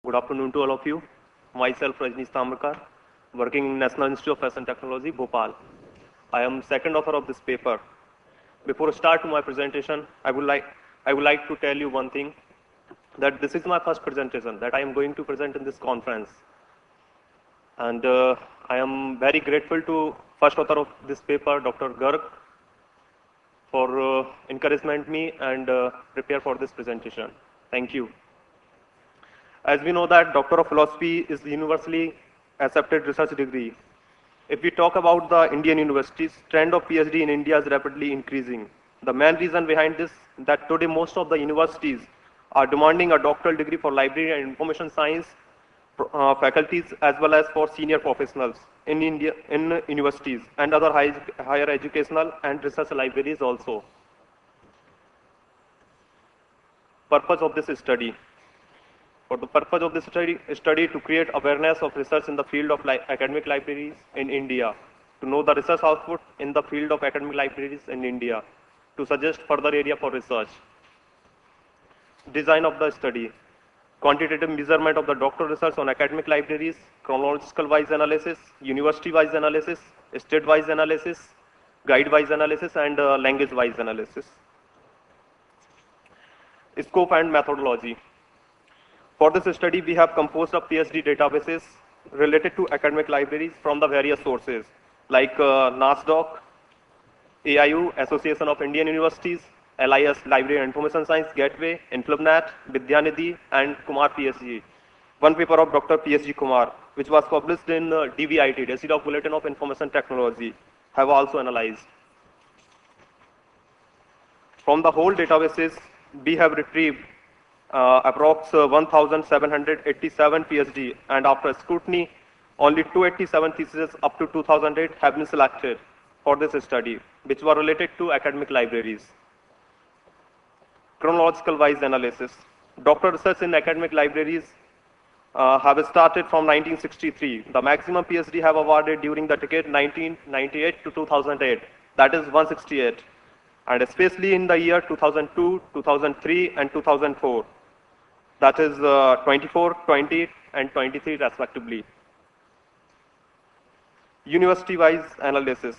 Good afternoon to all of you. Myself, Rajneesh Tamrakar, working in National Institute of Fashion Technology, Bhopal. I am second author of this paper. Before I start my presentation, I would like to tell you one thing, that this is my first presentation that I am going to present in this conference. And I am very grateful to first author of this paper, Dr. Garg, for encouragement me and prepare for this presentation. Thank you. As we know that Doctor of Philosophy is the universally accepted research degree. If we talk about the Indian universities, trend of PhD in India is rapidly increasing. The main reason behind this is that today most of the universities are demanding a doctoral degree for library and information science faculties as well as for senior professionals in India, in universities and other higher educational and research libraries also. Purpose of this study. For the purpose of this study to create awareness of research in the field of academic libraries in India, to know the research output in the field of academic libraries in India, to suggest further area for research. Design of the study. Quantitative measurement of the doctoral research on academic libraries, chronological-wise analysis, university-wise analysis, state-wise analysis, guide-wise analysis, and language-wise analysis. Scope and methodology. For this study, we have composed of PhD databases related to academic libraries from the various sources like NASDOC, AIU, Association of Indian Universities, LIS, Library and Information Science, Gateway, InflubNet, Vidyanidhi, and Kumar PhD. One paper of Dr. PhD Kumar, which was published in DVIT, Decedok Bulletin of Information Technology, have also analyzed. From the whole databases, we have retrieved approx 1,787 PhD, and after scrutiny, only 287 theses up to 2008 have been selected for this study, which were related to academic libraries. Chronological-wise analysis. Doctoral research in academic libraries have started from 1963. The maximum PhD have awarded during the decade 1998 to 2008, that is 168, and especially in the year 2002, 2003, and 2004. That is 24, 20, and 23 respectively. University-wise analysis.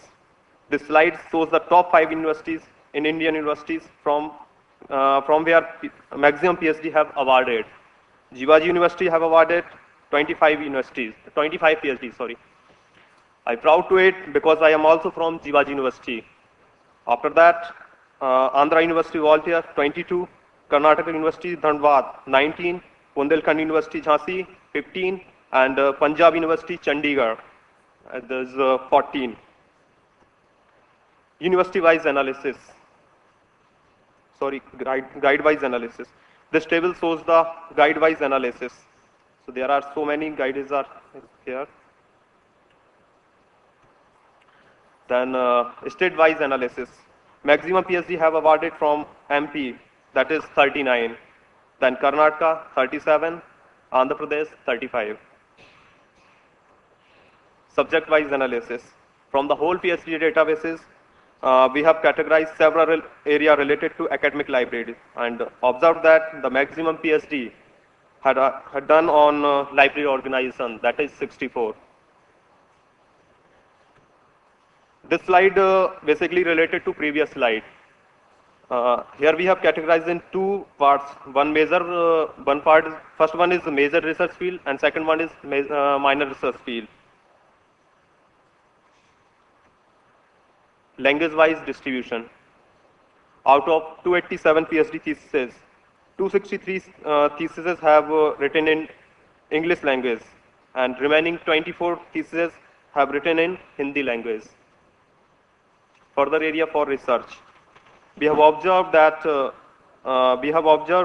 This slide shows the top 5 universities in Indian universities from where maximum PhD have awarded. Jivaji University have awarded 25 PhD, sorry. I'm proud to it because I am also from Jivaji University. After that, Andhra University Voltaire 22, Karnataka University Dhandwad 19, Bundelkhand University Jhansi 15, and Punjab University Chandigarh there's 14. University-wise analysis. Sorry, guide-wise analysis. This table shows the guide-wise analysis. So there are so many guides are here. Then state-wise analysis. Maximum PhD have awarded from MP, that is 39. Then Karnataka 37, Andhra Pradesh 35. Subject-wise analysis. From the whole PhD databases, we have categorized several areas related to academic libraries and observed that the maximum PhD had done on library organization, that is 64. This slide basically related to previous slide. Here we have categorized in 2 parts. First one is major research field and second one is minor research field. Language-wise distribution. Out of 287 PhD theses, 263 theses have written in English language and remaining 24 theses have written in Hindi language. Further area for research. We have observed that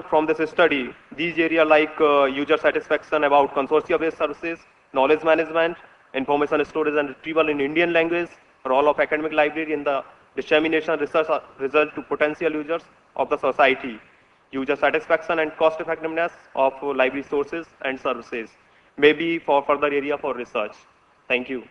from this study, these areas like user satisfaction about consortia-based services, knowledge management, information storage and retrieval in Indian language, role of academic library in the dissemination research result to potential users of the society, user satisfaction and cost effectiveness of library sources and services, maybe for further area for research. Thank you.